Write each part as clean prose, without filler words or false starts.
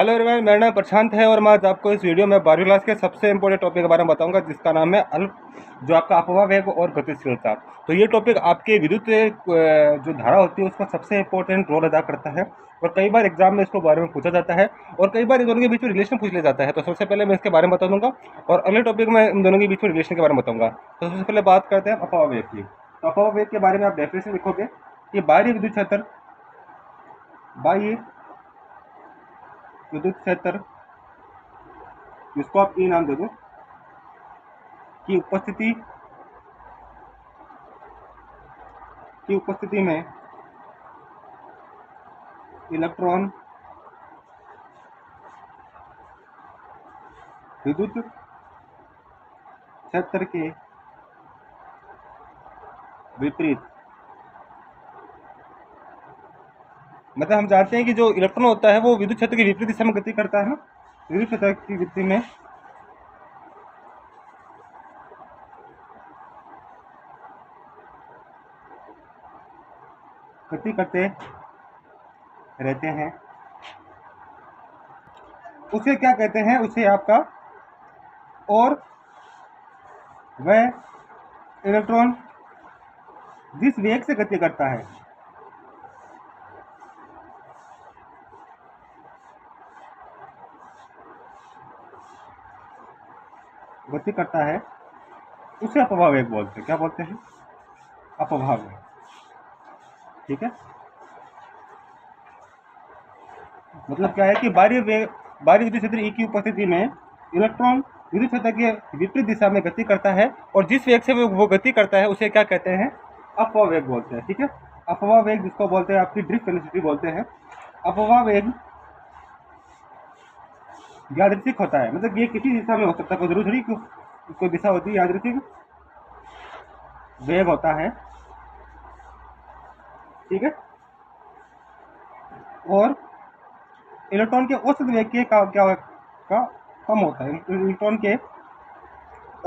Hello everyone, मेरा नाम प्रशांत है और मैं आज आपको इस वीडियो में 12वीं क्लास के सबसे इंपॉर्टेंट टॉपिक के बारे में बताऊंगा, जिसका नाम है जो आपका अपवाह वेग और गतिशीलता। तो ये टॉपिक आपके विद्युत जो धारा होती है उसका सबसे इंपॉर्टेंट रोल अदा करता है और कई बार एग्जाम में इसको बारे में पूछा जाता है और कई बार इन दोनों के बीच में रिलेशन पूछ लिया जाता है। तो सबसे पहले मैं इसके बारे में बता दूंगा और अगले टॉपिक में इन दोनों के बीच में रिलेशन के बारे में बताऊंगा। तो सबसे पहले बात करते हैं अपवाह वेग की। तो अपवाह वेग के बारे में आप डेफिनेशन लिखोगे कि बाहरी विद्युत क्षेत्र जिसको आप ई नाम दे दो की उपस्थिति में इलेक्ट्रॉन विद्युत क्षेत्र के विपरीत, मतलब हम जानते हैं कि जो इलेक्ट्रॉन होता है वो विद्युत क्षेत्र की विपरीत दिशा में गति करता है ना। विद्युत क्षेत्र की गति में गति करते रहते हैं, उसे क्या कहते हैं? उसे आपका और वह इलेक्ट्रॉन जिस वेग से गति करता है उसे अपवाह वेग बोलते हैं। क्या बोलते हैं? अपवाह वेग। ठीक है, मतलब क्या है कि बाहरी विद्युत क्षेत्र ई की उपस्थिति में इलेक्ट्रॉन विद्युत क्षेत्र के विपरीत दिशा में गति करता है और जिस वेग से वो गति करता है उसे क्या कहते हैं? अपवाह वेग बोलते हैं। ठीक है, अपवाह वेग जिसको बोलते हैं आपकी ड्रिफ्ट वेलोसिटी बोलते हैं। अपवाह वेग यादृच्छिक होता है, मतलब ये किसी दिशा में हो सकता है, कोई जरूरी थोड़ी कोई दिशा होती है। यादृच्छिक वेग होता है, ठीक है, और इलेक्ट्रॉन के औसत वेग के का कम होता है। इलेक्ट्रॉन के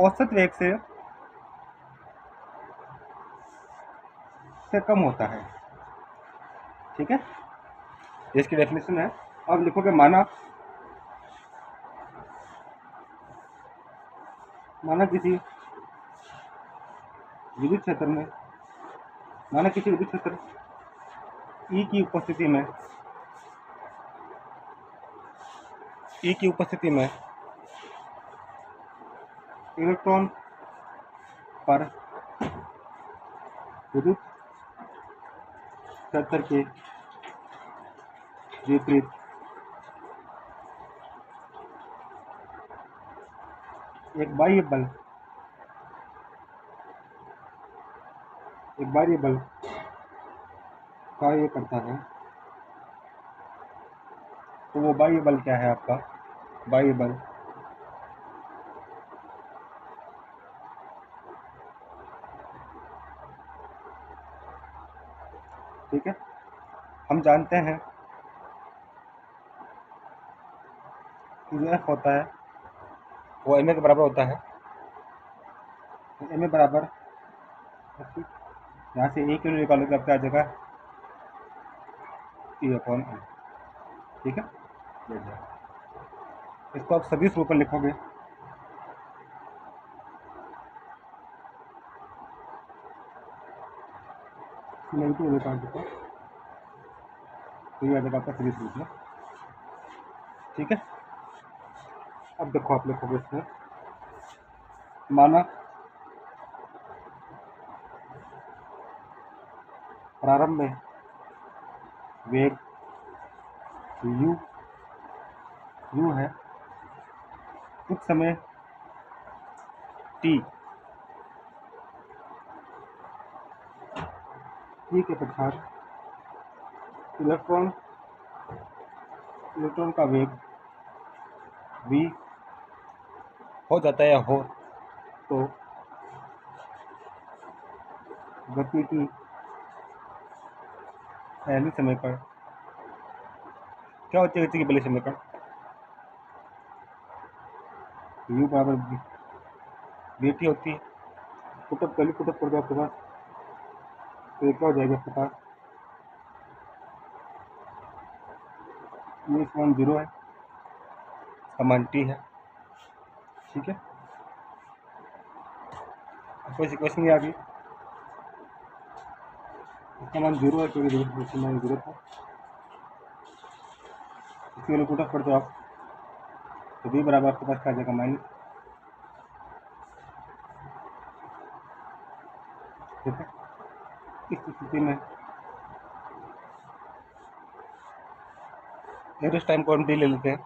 औसत वेग से कम होता है। ठीक है, इसकी डेफिनेशन है। अब लिखोगे माना किसी विद्युत क्षेत्र में ई की उपस्थिति में इलेक्ट्रॉन पर विद्युत क्षेत्र के विपरीत एक बाह्य बल कार्य करता है। तो वो बाह्य बल क्या है? आपका बाह्य बल ठीक है, हम जानते हैं कि जो F होता है वो ma के बराबर होता है। ma बराबर, यहाँ से एक किलो निकालोगे आपका आ जाएगा P/N। ठीक है, इसको आप सदिश रूप में लिखोगे नेगेटिव निकाल देता, तो ये आ जाएगा आपका सदिश रूप में। ठीक है, अब देखो आप लिखोगे इसमें माना प्रारंभ में वेग u है, कुछ समय t के पश्चात इलेक्ट्रॉन का वेग v हो जाता है हो, तो गति की पहली समीकरण क्या होती है? गति की पहली समीकरण u बराबर vt होती है। पहली पुटअप कर दो आपके पास, तो क्या हो जाएगा आपके पास? ये मान 0 है, इसका मान टी है। ठीक है, कोई सिक्वेशन नहीं आ गई, इसका मान 0 है क्योंकि मान 0 था। इसके लिए पुट ऑफ करते हो आप, तो बी बराबर आपके पास क्या आ जाएगा माइनस। ठीक है, इस स्थिति में नेक्स्ट टाइम को हम डी ले लेते हैं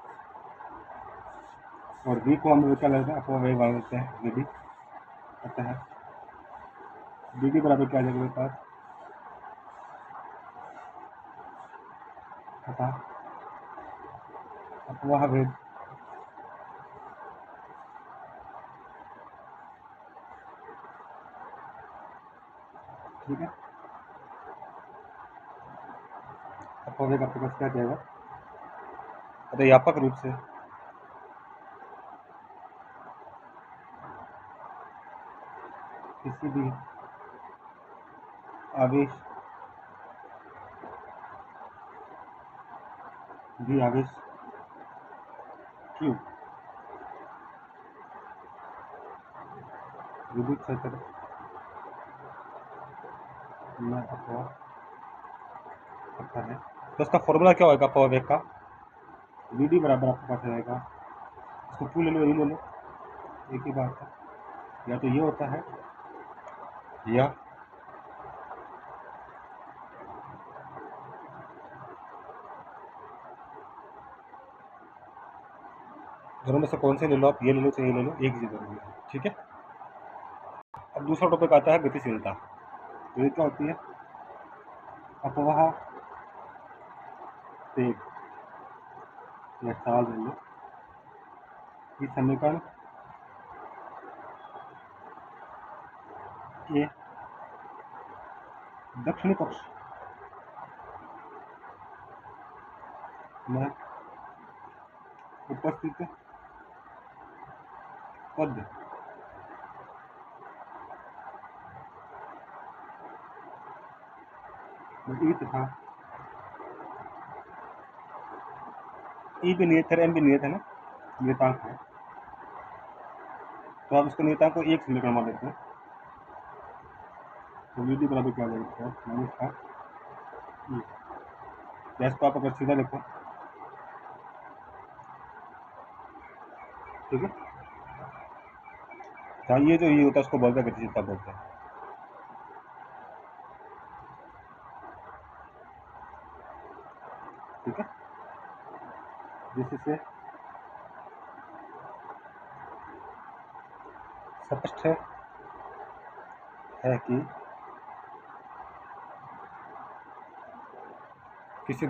और बी को हम क्या लेते हैं अपना वेग मान लेते हैं, वी डी करते हैं। डी डी बराबर क्या आ जाएगा मेरे पास पता अपवाह वेग ठीक है, अपवाह वेग आपके पास क्या जाएगा, अरे व्यापक रूप से किसी भी आवेश भी आवेश क्यू विद्युत क्षेत्र में अपवाह करता है। तो इसका फॉर्मूला क्या होगा अपवाह वेग का, वी डी बराबर आपके पास रहेगा, इसको क्यू ले लो, ये ले लो, एक ही बात है, या तो ये होता है या दोनों में से कौन से ले लो आप, ये ले लो चाहे ये ले लो, एक ही चीज़ होगी। ठीक है, अब दूसरा टॉपिक आता है गतिशीलता। तो ये क्या होती है, अपवाह वेग या चाल ले लो, इस समीकरण के दक्षिणी पक्ष में उपस्थित पद ई तथा ई भी नियत है, एम भी नियत है ना, नियतांक है, तो आप इसको नियतांक को एक समीकरण मान लेते हैं। तो वी डी बराबर क्या लगेगा माइनस का ई, या इसको आप अगर सीधा लिखो, ठीक है, हाँ ये जो ये होता है उसको बोलते हैं गतिशीलता बोलते हैं। ठीक है, जिससे स्पष्ट है कि किसी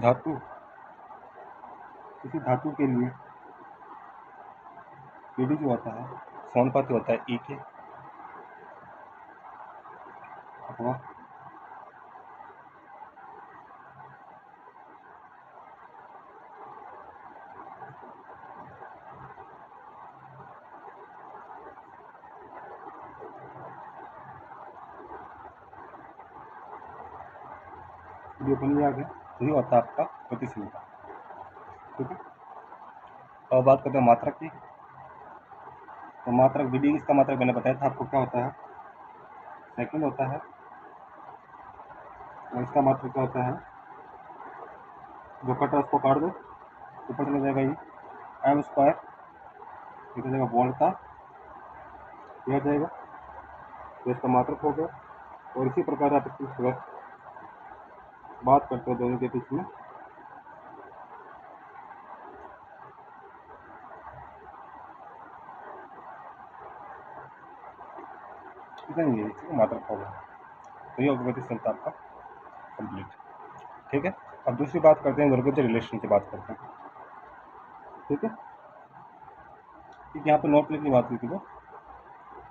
धातु के लिए पीडी जो होता है समानुपाती होता है ई के अथवा जो बन आ गया, यही होता है आपका गतिशीलता। ठीक है, अब बात करते हैं मात्रक की। तो मात्रक विधि, इसका मात्रक मैंने बताया था आपको क्या होता है, सेकंड होता है, और इसका मात्रक क्या होता है, जो कट है उसको काट दो, ऊपर चला जाएगा ये एम स्क्वायर, ये हो जाएगा वोल्ट का, यह जाएगा, तो इसका मात्रक हो गया। और इसी प्रकार आप इसकी बात करते हो दोनों के बीच में, नहीं ये मात्रक होगा, तो ये होगा गतिशीलता आपका कंप्लीट। ठीक है, अब दूसरी बात करते हैं वर्गों रिलेशन की बात करते हैं। ठीक है, ठीक, यहाँ पर नोट की बात हुई थी वो,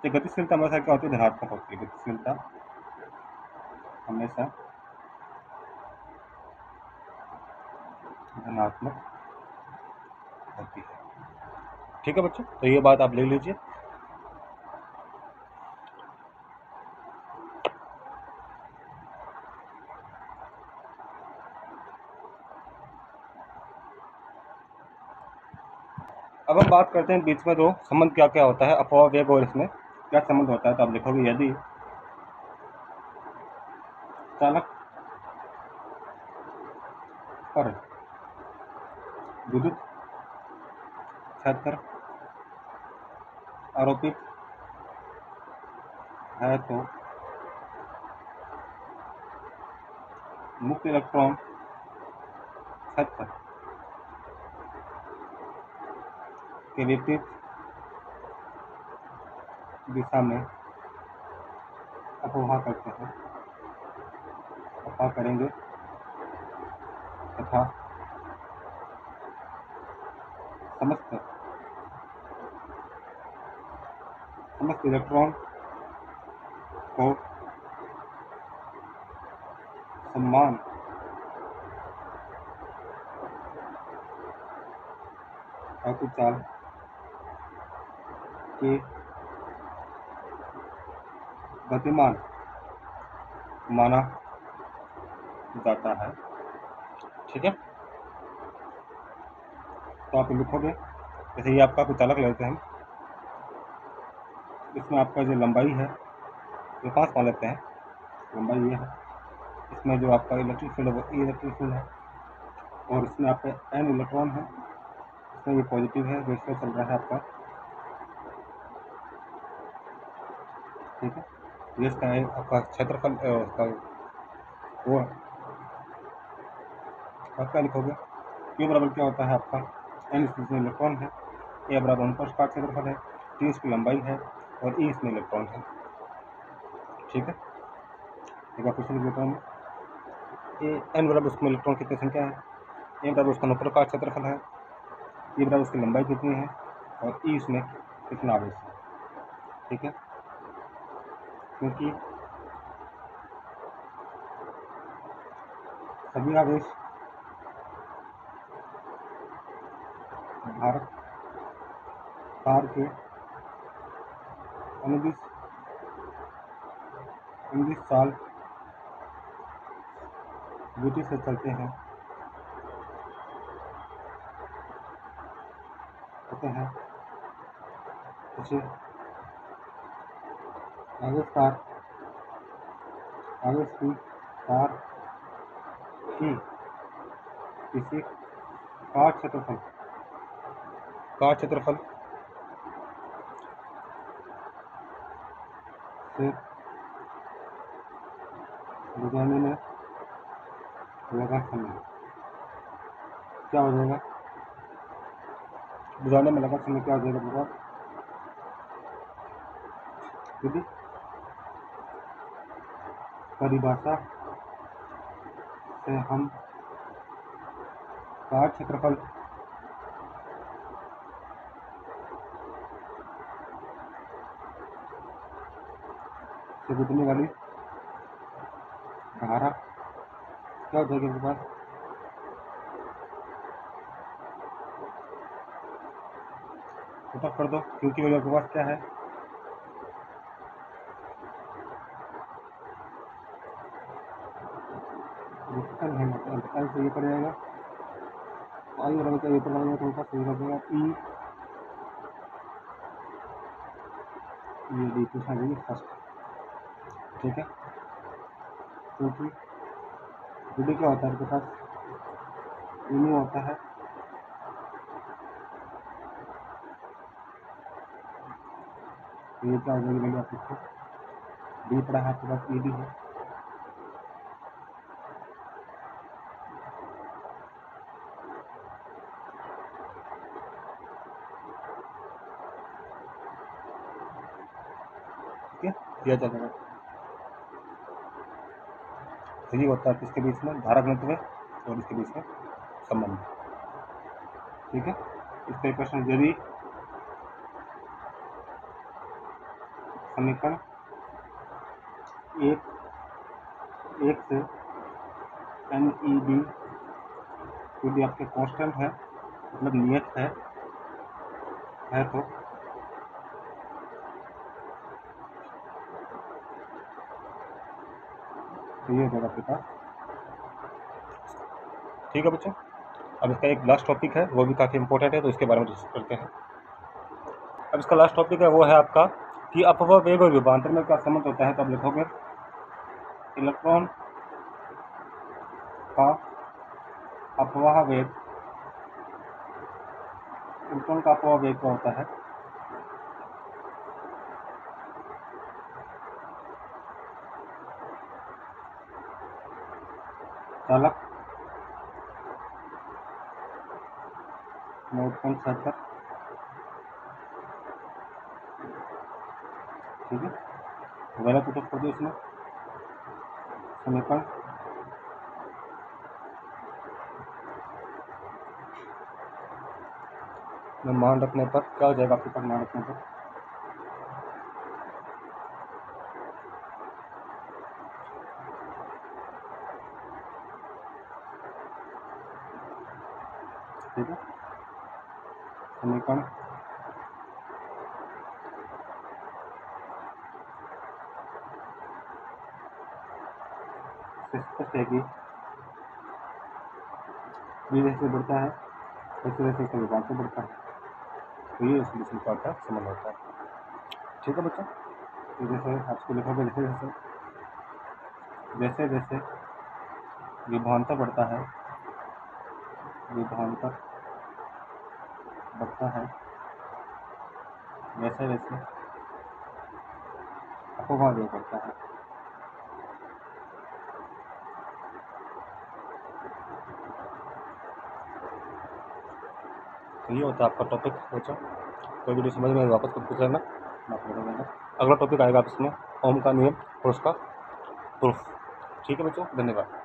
तो गतिशीलता हमेशा क्या होती है, धनात्मक होती है, गतिशीलता हमेशा धनात्मक होती है। ठीक है बच्चों, तो ये बात आप ले लीजिए। अब हम बात करते हैं बीच में दो संबंध क्या क्या होता है, अफवाह वेग और इसमें क्या संबंध होता है। तो आप लिखोगे यदि चालक पर विद्युत क्षेत्र आरोपित है तो मुक्त इलेक्ट्रॉन क्षेत्र के विपरीत दिशा में अपवाह करते हैं, अपवाह करेंगे तथा समस्त इलेक्ट्रॉन को समान चाल के गतिमान माना जाता है। ठीक है, तो आप लिखोगे जैसे ये आपका कुछ अलग लेते हैं, इसमें आपका जो लंबाई है ये 5 मान लेते हैं, लंबाई ये है। इसमें जो आपका इलेक्ट्रिक फील्ड है वो ई इलेक्ट्रिक फील्ड है, और इसमें आपका n इलेक्ट्रॉन है, इसमें ये पॉजिटिव है जो इसमें चल रहा है आपका। ठीक है, ये इसका है आपका क्षेत्रफल, उसका वो आपका लिखोगे Q बराबर क्या होता है आपका n इसमें इलेक्ट्रॉन है, A बराबर उनका उसका क्षेत्रफल है, T इसकी लंबाई है और E इसमें इलेक्ट्रॉन है। ठीक है, एक बार क्वेश्चन लिख देता हूँ। n बराबर उसमें इलेक्ट्रॉन कितनी संख्या है, A बराबर उसका नुक्कड़ का क्षेत्रफल है, E बराबर उसकी लंबाई कितनी है और E इसमें कितना आवेश है। ठीक है, क्योंकि सभी आवेश भारत तार के अनुदिश चाल गति से चलते हैं होते हैं, उसे आवेश की तार की किसी का क्षेत्रफल से गुजरने में लगा समय क्या हो जाएगा, गुजरने में लगा समय क्या हो जाएगा होगा, यदि परिभाषा से हम कार्य क्षेत्रफल से गुजरने वाली धारा क्या हो जाएगी आपके पास, फटाफट कर दो, क्योंकि वजह आपके पास क्या है, अंतकाल से ये पड़ जाएगा, आई बराबर क्या, ये पड़ जाएगा, तो सही कर देगा ई, ये डी पूछा जाएगी फर्स्ट। ठीक है, क्योंकि डी क्या होता है आपके पास, नहीं होता है, तो ये क्या हो जाएगी वैल्यू आप लिखो, डी पड़ा है आपके पास, ई डी है। ठीक है, दिया जाएगा, तो ये होता है इसके बीच में धारा घनत्व और इसके बीच में संबंध। ठीक है, इसका प्रश्न यदि समीकरण एक से एन ई बी यदि आपके कांस्टेंट है, मतलब नियत है तो ये होगा आपके पास। ठीक है बच्चों, अब इसका एक लास्ट टॉपिक है, वो भी काफ़ी इंपॉर्टेंट है, तो इसके बारे में डिस्कस करते हैं। अब इसका लास्ट टॉपिक है वो है आपका कि अपव्यय वेग और विभवांतर में क्या संबंध होता है। तो आप लिखोगे इलेक्ट्रॉन का अपवाह वेग, इलेक्ट्रॉन का अपवाह वेग क्या होता है, चालक में उत्पन्न सतह, ठीक है। गलत उत्तर कर दो इसमें, समीकरण में मान रखने पर क्या हो जाएगा आपके पास, मान रखने पर ठीक है, समीकरण से स्पष्ट है कि v जैसे बढ़ता है वैसे वैसे इसका विभवांतर बढ़ता है, तो ये सॉल्यूशन का क्या संबंध होता है। ठीक है बच्चों, तो जैसे आपको लिखोगे जैसे जैसे जैसे विभवांतर बढ़ता है, विभवांतर बढ़ता है, वैसे वैसे अपव्यय वेग बढ़ता है। तो ये होता है आपका टॉपिक बच्चों। कोई वीडियो समझ में वापस खुद पूछ लेना, मैं आपको बता दूँगा। अगला टॉपिक आएगा आप इसमें ओम का नियम और उसका प्रूफ। ठीक है बच्चों, धन्यवाद।